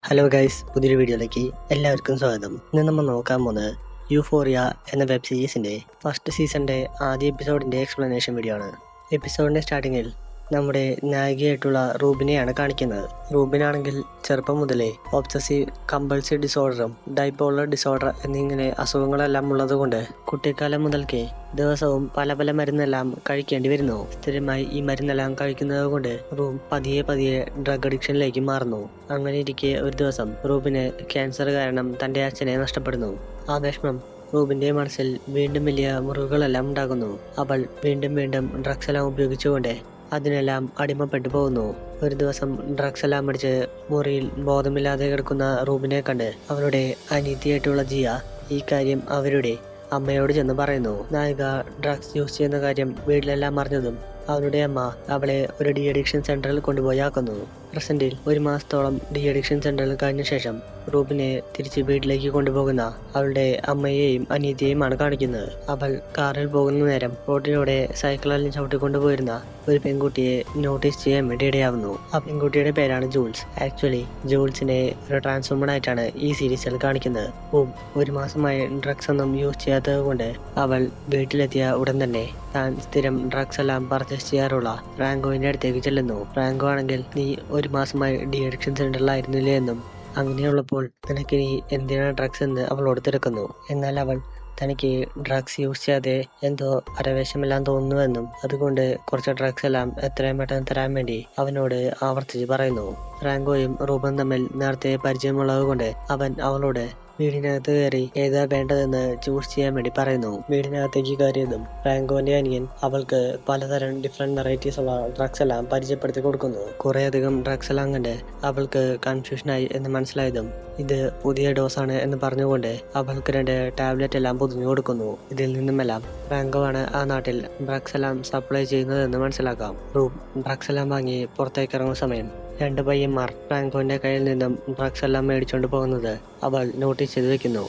Hello guys, പുതിയൊരു വീഡിയോയിലേക്ക് എല്ലാവർക്കും സ്വാഗതം. ഇന്ന് നമ്മൾ നോക്കാൻ പോകുന്നത് യൂഫോറിയ എന്ന വെബ് സീരീസിൻ്റെ ഫസ്റ്റ് സീസണിൻ്റെ ആദ്യ എപ്പിസോഡിൻ്റെ എക്സ്പ്ലനേഷൻ വീഡിയോ ആണ്. എപ്പിസോഡിൻ്റെ സ്റ്റാർട്ടിങ്ങിൽ നമ്മുടെ നായികയായിട്ടുള്ള റൂബിനെയാണ് കാണിക്കുന്നത്. റൂബിനാണെങ്കിൽ ചെറുപ്പം മുതലേ ഒബ്സസീവ് കമ്പൾസീവ് ഡിസോർഡറും ഡൈപോളർ ഡിസോർഡർ എന്നിങ്ങനെ അസുഖങ്ങളെല്ലാം ഉള്ളതുകൊണ്ട് കുട്ടിക്കാലം മുതൽക്കേ ദിവസവും പല പല മരുന്നെല്ലാം കഴിക്കേണ്ടി വരുന്നു. സ്ഥിരമായി ഈ മരുന്നെല്ലാം കഴിക്കുന്നത് കൊണ്ട് റൂം പതിയെ ഡ്രഗ് അഡിക്ഷനിലേക്ക് മാറുന്നു. അങ്ങനെ ഇരിക്കെ ഒരു ദിവസം റൂബിന് ക്യാൻസർ കാരണം തൻ്റെ അച്ഛനെ നഷ്ടപ്പെടുന്നു. ആ വിഷമം റൂബിന്റെ മനസ്സിൽ വീണ്ടും വലിയ മുറിവുകളെല്ലാം ഉണ്ടാകുന്നു. അവൾ വീണ്ടും ഡ്രഗ്സ് എല്ലാം ഉപയോഗിച്ചുകൊണ്ട് അതിനെല്ലാം അടിമപ്പെട്ടു പോകുന്നു. ഒരു ദിവസം ഡ്രഗ്സ് എല്ലാം അടിച്ച് മുറിയിൽ ബോധമില്ലാതെ കിടക്കുന്ന റൂബിനെ കണ്ട് അവളുടെ അനിയത്തിയായിട്ടുള്ള ജിയ ഈ കാര്യം അവരുടെ അമ്മയോട് ചെന്ന് പറയുന്നു. നായിക ഡ്രഗ്സ് യൂസ് ചെയ്യുന്ന കാര്യം വീട്ടിലെല്ലാം അറിഞ്ഞതും അവളുടെ അമ്മ അവളെ ഒരു ഡി അഡിക്ഷൻ സെന്ററിൽ കൊണ്ടുപോയി ആക്കുന്നു. പ്രസന്റിൽ ഒരു മാസത്തോളം ഡി അഡിക്ഷൻ സെന്ററിൽ കഴിഞ്ഞ ശേഷം റൂബിനെ തിരിച്ച് വീട്ടിലേക്ക് കൊണ്ടുപോകുന്ന അവളുടെ അമ്മയെയും അനിയത്തിയെയുമാണ് കാണിക്കുന്നത്. അവൾ കാറിൽ പോകുന്ന നേരം റോഡിലൂടെ സൈക്കിളിൽ ചവിട്ടിക്കൊണ്ടുപോയിരുന്ന ഒരു പെൺകുട്ടിയെ നോട്ടീസ് ചെയ്യാൻ വേണ്ടി ഇടയാവുന്നു. ആ പെൺകുട്ടിയുടെ പേരാണ് ജൂൾസ്. ആക്ച്വലി ജൂൾസിനെ ഒരു ട്രാൻസ്ഫോമർ ആയിട്ടാണ് ഈ സീരീസിൽ കാണിക്കുന്നത്. ഒരു മാസമായി ഡ്രഗ്സ് ഒന്നും യൂസ് ചെയ്യാത്തത് കൊണ്ട് അവൾ വീട്ടിലെത്തിയ ഉടൻ തന്നെ താൻ സ്ഥിരം ഡ്രഗ്സ് എല്ലാം പർച്ചേസ് ചെയ്യാറുള്ള ഫ്രാങ്കോയുടെ അടുത്തേക്ക് ചെല്ലുന്നു. ഫ്രാങ്കോ ആണെങ്കിൽ നീ ഒരു മാസമായി ഡി അഡിക്ഷൻ സെന്ററിലായിരുന്നില്ലേ എന്നും അങ്ങനെയുള്ളപ്പോൾ നിനക്കിനി എന്തിനാണ് ഡ്രഗ്സ് എന്ന് അവളോട് തിരക്കുന്നു. എന്നാൽ അവൾ തനിക്ക് ഡ്രഗ്സ് യൂസ് ചെയ്യാതെ എന്തോ പരവേശമെല്ലാം തോന്നുന്നുവെന്നും അതുകൊണ്ട് കുറച്ച് ഡ്രഗ്സ് എല്ലാം എത്രയും പെട്ടെന്ന് തരാൻ വേണ്ടി അവനോട് ആവർത്തിച്ച് പറയുന്നു. ഫ്രാങ്കോയും റൂബൻ തമ്മിൽ നേരത്തെ പരിചയമുള്ളത് കൊണ്ട് അവൻ അവളോട് വീടിനകത്ത് കയറി ഏതാ വേണ്ടതെന്ന് ചൂസ് ചെയ്യാൻ വേണ്ടി പറയുന്നു. വീടിനകത്തേക്ക് കയറിയതും ഫ്രാങ്കോന്റെ അനിയൻ അവൾക്ക് പലതരം ഡിഫറെന്റ് വെറൈറ്റീസ് ഉള്ള ഡ്രഗ്സ് എല്ലാം പരിചയപ്പെടുത്തി കൊടുക്കുന്നു. കുറേയധികം ഡ്രഗ്സ് എല്ലാം കണ്ട് അവൾക്ക് കൺഫ്യൂഷനായി എന്ന് മനസ്സിലായതും ഇത് പുതിയ ഡോസാണ് എന്ന് പറഞ്ഞുകൊണ്ട് അവൾക്ക് 2 ടാബ്ലറ്റ് എല്ലാം പൊതിഞ്ഞു കൊടുക്കുന്നു. ഇതിൽ നിന്നുമെല്ലാം ഫ്രാങ്കോ ആണ് ആ നാട്ടിൽ ഡ്രഗ്സ് എല്ലാം സപ്ലൈ ചെയ്യുന്നതെന്ന് മനസ്സിലാക്കാം. റൂം ഡ്രഗ്സ് എല്ലാം വാങ്ങി പുറത്തേക്ക് ഇറങ്ങുന്ന സമയം 2 പയ്യന്മാർ ഫ്രാങ്കോന്റെ കയ്യിൽ നിന്നും ഡ്രഗ്സ് എല്ലാം മേടിച്ചുകൊണ്ട് പോകുന്നത് അവൾ നോട്ടീസ് ചെയ്ത് വെക്കുന്നു.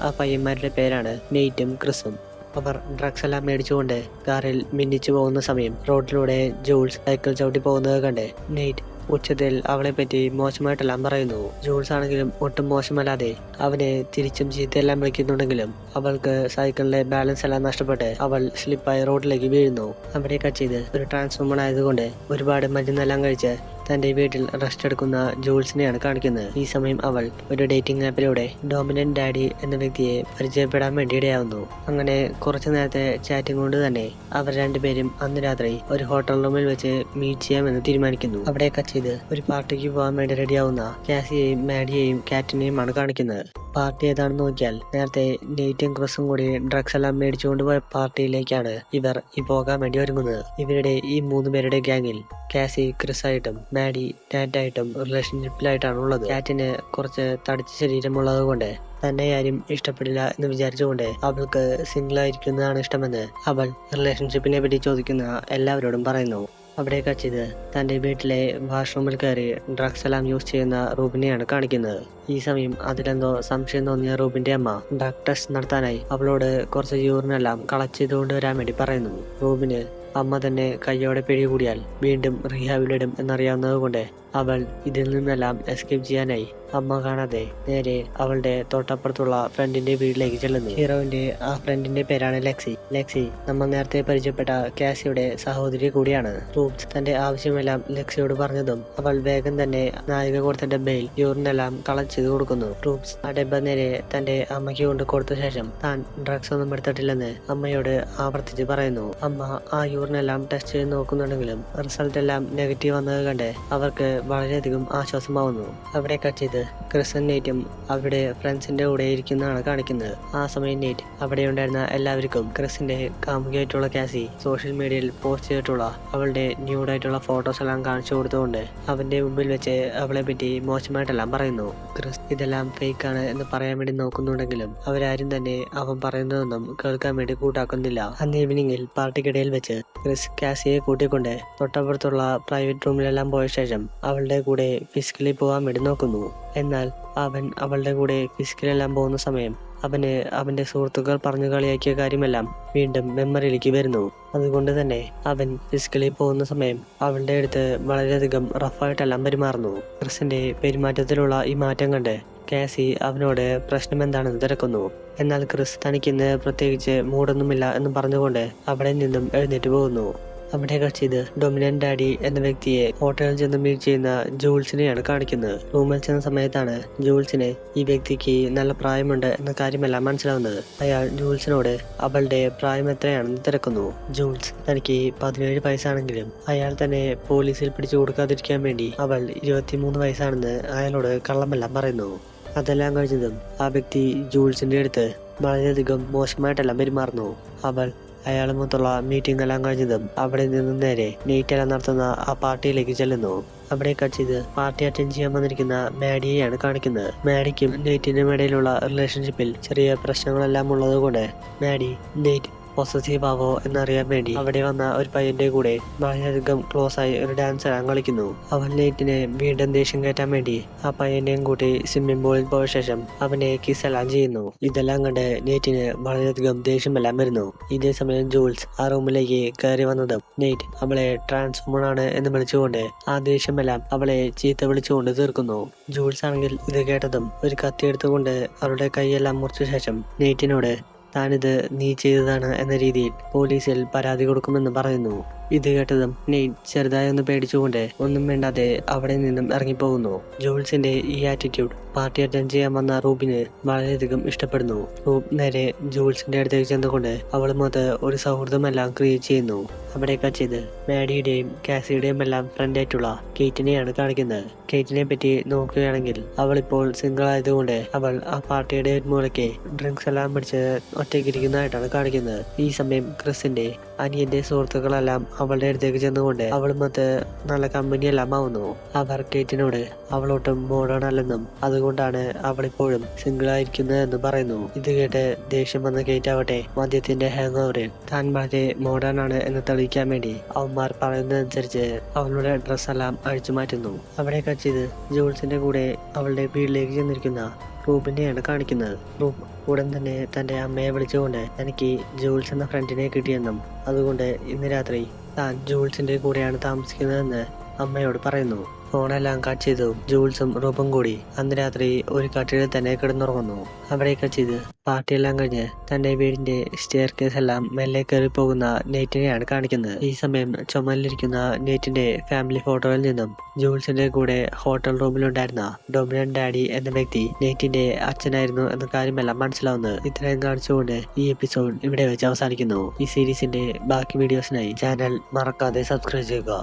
ആ പയ്യന്മാരുടെ പേരാണ് നെയ്റ്റും ക്രിസും. അവർ ഡ്രഗ്സ് എല്ലാം മേടിച്ചുകൊണ്ട് കാറിൽ മിന്നിച്ചു പോകുന്ന സമയം റോഡിലൂടെ ജൂൾസ് സൈക്കിൾ ചവിട്ടി പോകുന്നത് കണ്ട് നെയ്റ്റ് ഉച്ചത്തിൽ അവളെ പറ്റി മോശമായിട്ടെല്ലാം പറയുന്നു. ജൂൾസ് ആണെങ്കിലും ഒട്ടും മോശമല്ലാതെ അവനെ തിരിച്ചും ചീത്തയെല്ലാം വിളിക്കുന്നുണ്ടെങ്കിലും അവൾക്ക് സൈക്കിളിലെ ബാലൻസ് എല്ലാം നഷ്ടപ്പെട്ട് അവൾ സ്ലിപ്പായി റോഡിലേക്ക് വീഴുന്നു. അവിടെ കട്ട് ചെയ്ത് ഒരു ട്രാൻസ്ഫോമർ ആയതുകൊണ്ട് ഒരുപാട് മരുന്നെല്ലാം കഴിച്ച് തന്റെ വീട്ടിൽ റെസ്റ്റ് എടുക്കുന്ന ജൂൾസിനെയാണ് കാണിക്കുന്നത്. ഈ സമയം അവൾ ഒരു ഡേറ്റിംഗ് ആപ്പിലൂടെ ഡോമിനന്റ് ഡാഡി എന്ന വ്യക്തിയെ പരിചയപ്പെടാൻ വേണ്ടി ഇടയാവുന്നു. അങ്ങനെ കുറച്ചു നേരത്തെ ചാറ്റിംഗ് കൊണ്ട് തന്നെ അവർ രണ്ടുപേരും അന്ന് രാത്രി ഒരു ഹോട്ടൽ റൂമിൽ വെച്ച് മീറ്റ് ചെയ്യാമെന്ന് തീരുമാനിക്കുന്നു. അവിടെ കട്ട് ചെയ്ത് ഒരു പാർട്ടിക്ക് പോകാൻ വേണ്ടി റെഡിയാവുന്ന കാസിയെയും മാഡിയെയും കാറ്റിനെയും ആണ് കാണിക്കുന്നത്. പാർട്ടി ഏതാണെന്ന് നോക്കിയാൽ നേരത്തെ നെയ്റ്റും ക്രിസും കൂടി ഡ്രഗ്സ് എല്ലാം മേടിച്ചുകൊണ്ട് പോയ പാർട്ടിയിലേക്കാണ് ഇവർ പോകാൻ വേണ്ടി ഒരുങ്ങുന്നത്. ഇവരുടെ ഈ 3 പേരുടെ ഗ്യാങ്ങിൽ കാസി ക്രിസായിട്ടും മാഡി നാറ്റായിട്ടും റിലേഷൻഷിപ്പിലായിട്ടാണ് ഉള്ളത്. കാറ്റിന് കുറച്ച് തടിച്ച ശരീരമുള്ളത് കൊണ്ട് തന്നെ ആരും ഇഷ്ടപ്പെടില്ല എന്ന് വിചാരിച്ചുകൊണ്ട് അവൾക്ക് സിംഗിൾ ആയിരിക്കുന്നതാണ് ഇഷ്ടമെന്ന് അവൾ റിലേഷൻഷിപ്പിനെ പറ്റി ചോദിക്കുന്ന എല്ലാവരോടും പറയുന്നു. അവിടെ കച്ചിത് തന്റെ വീട്ടിലെ വാഷ്റൂമിൽ കയറി ഡ്രഗ്സ് എല്ലാം യൂസ് ചെയ്യുന്ന റൂബിനെയാണ് കാണിക്കുന്നത്. ഈ സമയം അതിലെന്തോ സംശയം തോന്നിയ റൂബിന്റെ അമ്മ ഡ്രഗ് ടെസ്റ്റ് നടത്താനായി അവളോട് കുറച്ച് യൂറിനെല്ലാം കളക്ട് ചെയ്തുകൊണ്ട് വരാൻ വേണ്ടി പറയുന്നു. റൂബിന് അമ്മ തന്നെ കയ്യോടെ പിടികൂടിയാൽ വീണ്ടും റീഹാബിലിടും എന്നറിയാവുന്നത് കൊണ്ട് അവൾ ഇതിൽ നിന്നെല്ലാം എസ്കേപ്പ് ചെയ്യാനായി അമ്മ കാണാതെ നേരെ അവളുടെ തൊട്ടപ്പുറത്തുള്ള ഫ്രണ്ടിന്റെ വീട്ടിലേക്ക് ചെല്ലുന്നു. ഹീറോയിന്റെ ആ ഫ്രണ്ടിന്റെ പേരാണ് ലെക്സി നമ്മൾ നേരത്തെ പരിചയപ്പെട്ട കാസിയുടെ സഹോദരി കൂടിയാണ്. റൂബ്സ് തന്റെ ആവശ്യമെല്ലാം ലെക്സിയോട് പറഞ്ഞതും അവൾ വേഗം തന്നെ നായിക കൊടുത്ത ഡബ്ബയിൽ യൂറിനെല്ലാം കളക്ട് ചെയ്ത് കൊടുക്കുന്നു. റൂബ്സ് ആ ഡബ്ബ നേരെ തന്റെ അമ്മയ്ക്ക് കൊണ്ട് കൊടുത്ത ശേഷം താൻ ഡ്രഗ്സ് ഒന്നും എടുത്തിട്ടില്ലെന്ന് അമ്മയോട് ആവർത്തിച്ച് പറയുന്നു. അമ്മ ആ യൂറിനെല്ലാം ടെസ്റ്റ് ചെയ്ത് നോക്കുന്നുണ്ടെങ്കിലും റിസൾട്ട് എല്ലാം നെഗറ്റീവ് വന്നത് കണ്ട് അവർക്ക് വളരെയധികം ആശ്വാസമാവുന്നു. അവിടെ കട്ട് ചെയ്ത് ക്രിസും നെയ്റ്റും അവരുടെ ഫ്രണ്ട്സിന്റെ കൂടെ ഇരിക്കുന്നതാണ് കാണിക്കുന്നത്. ആ സമയം നെയ്റ്റ് അവിടെ ഉണ്ടായിരുന്ന എല്ലാവർക്കും ക്രിസിന്റെ കാമുകിയായിട്ടുള്ള കാസി സോഷ്യൽ മീഡിയയിൽ പോസ്റ്റ് ചെയ്തിട്ടുള്ള അവളുടെ ന്യൂഡായിട്ടുള്ള ഫോട്ടോസ് എല്ലാം കാണിച്ചു കൊടുത്തുകൊണ്ട് അവന്റെ മുമ്പിൽ വെച്ച് അവളെ പറ്റി മോശമായിട്ടെല്ലാം പറയുന്നു. ക്രിസ് ഇതെല്ലാം ഫേക്ക് ആണ് എന്ന് പറയാൻ വേണ്ടി നോക്കുന്നുണ്ടെങ്കിലും അവരാരും തന്നെ അവൻ പറയുന്നതൊന്നും കേൾക്കാൻ വേണ്ടി കൂട്ടാക്കുന്നില്ല. അന്ന് ഈവനിങ്ങിൽ പാർട്ടിക്കിടയിൽ വെച്ച് ക്രിസ് കാസിയെ കൂട്ടിക്കൊണ്ട് തൊട്ടപ്പുറത്തുള്ള പ്രൈവറ്റ് റൂമിലെല്ലാം പോയ ശേഷം അവളുടെ കൂടെ ഫിസിക്കലി പോകാൻ വേണ്ടി നോക്കുന്നു. എന്നാൽ അവൻ അവളുടെ കൂടെ ഫിസിക്കലെല്ലാം പോകുന്ന സമയം അവന് അവൻ്റെ സുഹൃത്തുക്കൾ പറഞ്ഞു കളിയാക്കിയ കാര്യമെല്ലാം വീണ്ടും മെമ്മറിയിലേക്ക് വരുന്നു. അതുകൊണ്ട് തന്നെ അവൻ ഫിസിക്കലി പോകുന്ന സമയം അവളുടെ അടുത്ത് വളരെയധികം റഫായിട്ടെല്ലാം പെരുമാറുന്നു. ക്രിസിന്റെ പെരുമാറ്റത്തിലുള്ള ഈ മാറ്റം കണ്ട് കാസി അവനോട് പ്രശ്നം എന്താണെന്ന് തിരക്കുന്നു. എന്നാൽ ക്രിസ് തനിക്കിന്ന് പ്രത്യേകിച്ച് മൂടൊന്നുമില്ല എന്ന് പറഞ്ഞുകൊണ്ട് അവിടെ നിന്നും എഴുന്നേറ്റ് പോകുന്നു. അവിടെ കക്ഷിത് ഡൊമിനന്റ് ഡാഡി എന്ന വ്യക്തിയെ ഹോട്ടലിൽ ചെന്ന് മീറ്റ് ചെയ്യുന്ന ജൂൾസിനെയാണ് കാണിക്കുന്നത്. റൂമിൽ ചെന്ന സമയത്താണ് ജൂൾസിന് ഈ വ്യക്തിക്ക് നല്ല പ്രായമുണ്ട് എന്ന കാര്യമെല്ലാം മനസ്സിലാവുന്നത്. അയാൾ ജൂൾസിനോട് അവളുടെ പ്രായം എത്രയാണെന്ന് തിരക്കുന്നു. ജൂൾസ് തനിക്ക് 17 വയസ്സാണെങ്കിലും അയാൾ തന്നെ പോലീസിൽ പിടിച്ചു കൊടുക്കാതിരിക്കാൻ വേണ്ടി അവൾ 23 വയസ്സാണെന്ന് അയാളോട് കള്ളമെല്ലാം പറയുന്നു. അതെല്ലാം കഴിഞ്ഞതും ആ വ്യക്തി ജൂൾസിന്റെ അടുത്ത് വളരെയധികം മോശമായിട്ടെല്ലാം പെരുമാറുന്നു. അവൾ അയാളുമൊത്തുള്ള മീറ്റിംഗ് എല്ലാം കഴിഞ്ഞതും അവിടെ നിന്നും നേരെ നെയ്റ്റെല്ലാം നടത്തുന്ന ആ പാർട്ടിയിലേക്ക് ചെല്ലുന്നു. അവിടെ കക്ഷിത് പാർട്ടി അറ്റൻഡ് ചെയ്യാൻ വന്നിരിക്കുന്ന മാഡിയെയാണ് കാണിക്കുന്നത്. മാഡിക്കും നെയ്റ്റിനും ഇടയിലുള്ള റിലേഷൻഷിപ്പിൽ ചെറിയ പ്രശ്നങ്ങളെല്ലാം ഉള്ളത് കൊണ്ട് മാഡി നെയ്റ്റ് പോസസീവ് ആവോ എന്നറിയാൻ വേണ്ടി അവിടെ വന്ന ഒരു പയ്യന്റെ കൂടെ വളരെയധികം ക്ലോസ് ആയി ഒരു ഡാൻസ് എല്ലാം കളിക്കുന്നു. അവൻ നെയ്റ്റിനെ വീണ്ടും ദേഷ്യം കയറ്റാൻ വേണ്ടി ആ പയ്യന്റെയും കൂട്ടി സ്വിമ്മിംഗ് പൂളിൽ പോയ ശേഷം അവനെ കിസ് എല്ലാം ചെയ്യുന്നു. ഇതെല്ലാം കണ്ട് നെയ്റ്റിന് വളരെയധികം ദേഷ്യമെല്ലാം വരുന്നു. ഇതേ സമയം ജൂൾസ് ആ റൂമിലേക്ക് കയറി വന്നതും നെയ്റ്റ് അവളെ ട്രാൻസ്ഫോമർ ആണ് എന്ന് വിളിച്ചുകൊണ്ട് ആ ദേഷ്യമെല്ലാം അവളെ ചീത്ത വിളിച്ചുകൊണ്ട് തീർക്കുന്നു. ജൂൾസ് ആണെങ്കിൽ ഇത് കേട്ടതും ഒരു കത്തി എടുത്തുകൊണ്ട് അവളുടെ കൈയെല്ലാം മുറിച്ച ശേഷം നെയ്റ്റിനോട് താനിത് നീ ചെയ്തതാണ് എന്ന രീതിയിൽ പോലീസിൽ പരാതി കൊടുക്കുമെന്ന് പറയുന്നു. ഇത് കേട്ടതും നെയ്റ്റ് ചെറുതായി ഒന്ന് പേടിച്ചുകൊണ്ട് ഒന്നും വേണ്ടാതെ അവിടെ നിന്നും ഇറങ്ങിപ്പോകുന്നു. ജൂൾസിന്റെ ഈ ആറ്റിറ്റ്യൂഡ് പാർട്ടി അറ്റൻഡ് ചെയ്യാൻ വന്ന റൂബിന് വളരെയധികം ഇഷ്ടപ്പെടുന്നു. റൂബ് നേരെ ജൂൾസിന്റെ അടുത്തേക്ക് ചെന്നുകൊണ്ട് അവളുമൊത്ത് ഒരു സൗഹൃദമെല്ലാം ക്രിയേറ്റ് ചെയ്യുന്നു. അവിടെ കച്ചത് മാഡിയുടെയും കാസിയുടെയും എല്ലാം ഫ്രണ്ടായിട്ടുള്ള കേറ്റിനെയാണ് കാണിക്കുന്നത്. കേറ്റിനെ പറ്റി നോക്കുകയാണെങ്കിൽ അവൾ ഇപ്പോൾ സിംഗിൾ ആയതുകൊണ്ട് അവൾ ആ പാർട്ടിയുടെ ഒരു മൂലയ്ക്ക് ഡ്രിങ്ക്സ് എല്ലാം പിടിച്ച് ഒറ്റയ്ക്കിരിക്കുന്നതായിട്ടാണ് കാണിക്കുന്നത്. ഈ സമയം ക്രിസിന്റെ അനിയന്റെ സുഹൃത്തുക്കളെല്ലാം അവളുടെ അടുത്തേക്ക് ചെന്നുകൊണ്ട് അവളുമൊത്ത് നല്ല കമ്പനിയെല്ലാം ആവുന്നു. അവർ കേറ്റിനോട് അവളൊട്ടും മോഡേൺ അല്ലെന്നും അതുകൊണ്ടാണ് അവളിപ്പോഴും സിംഗിൾ ആയിരിക്കുന്നതെന്ന് പറയുന്നു. ഇത് കേട്ട് ദേഷ്യം വന്ന കേറ്റ് ആവട്ടെ മദ്യത്തിന്റെ ഹാങ് ഓവറിൽ താൻ വളരെ മോഡേൺ ആണ് എന്ന് തെളിയിക്കാൻ വേണ്ടി അവന്മാർ പറയുന്നതനുസരിച്ച് അവളുടെ ഡ്രസ്സെല്ലാം അഴിച്ചു മാറ്റുന്നു. അവിടെ കച്ചിത് ജൂൾസിന്റെ കൂടെ അവളുടെ വീട്ടിലേക്ക് ചെന്നിരിക്കുന്ന റൂബിനെയാണ് കാണിക്കുന്നത്. റൂബ് ഉടൻ തന്നെ തന്റെ അമ്മയെ വിളിച്ചുകൊണ്ട് തനിക്ക് ജൂൾസ് എന്ന ഫ്രണ്ടിനെ കിട്ടിയെന്നും അതുകൊണ്ട് ഇന്ന് രാത്രി താൻ ജൂൾസിന്റെ കൂടെയാണ് താമസിക്കുന്നതെന്ന് അമ്മയോട് പറയുന്നു. ഫോണെല്ലാം കട്ട് ചെയ്തു ജൂൾസും റൂബും കൂടി അന്ന് രാത്രി ഒരു കട്ടിലിൽ തന്നെ കിടന്നുറങ്ങുന്നു. അവിടെ കട്ട് ചെയ്ത് പാർട്ടിയെല്ലാം കഴിഞ്ഞ് തന്റെ വീടിന്റെ സ്റ്റെയർ കേസ് എല്ലാം മെല്ലെ കയറി പോകുന്ന നെയ്റ്റിനെയാണ് കാണിക്കുന്നത്. ഈ സമയം ചുമലിലിരിക്കുന്ന നെയ്റ്റിന്റെ ഫാമിലി ഫോട്ടോയിൽ നിന്നും ജൂൾസിന്റെ കൂടെ ഹോട്ടൽ റൂമിലുണ്ടായിരുന്ന ഡൊമിനന്റ് ഡാഡി എന്ന വ്യക്തി നെയ്റ്റിന്റെ അച്ഛനായിരുന്നു എന്ന കാര്യമെല്ലാം മനസ്സിലാവുന്നത്. ഇത്രയും കാണിച്ചുകൊണ്ട് ഈ എപ്പിസോഡ് ഇവിടെ വെച്ച് അവസാനിക്കുന്നു. ഈ സീരീസിന്റെ ബാക്കി വീഡിയോസിനായി ചാനൽ മറക്കാതെ സബ്സ്ക്രൈബ് ചെയ്യുക.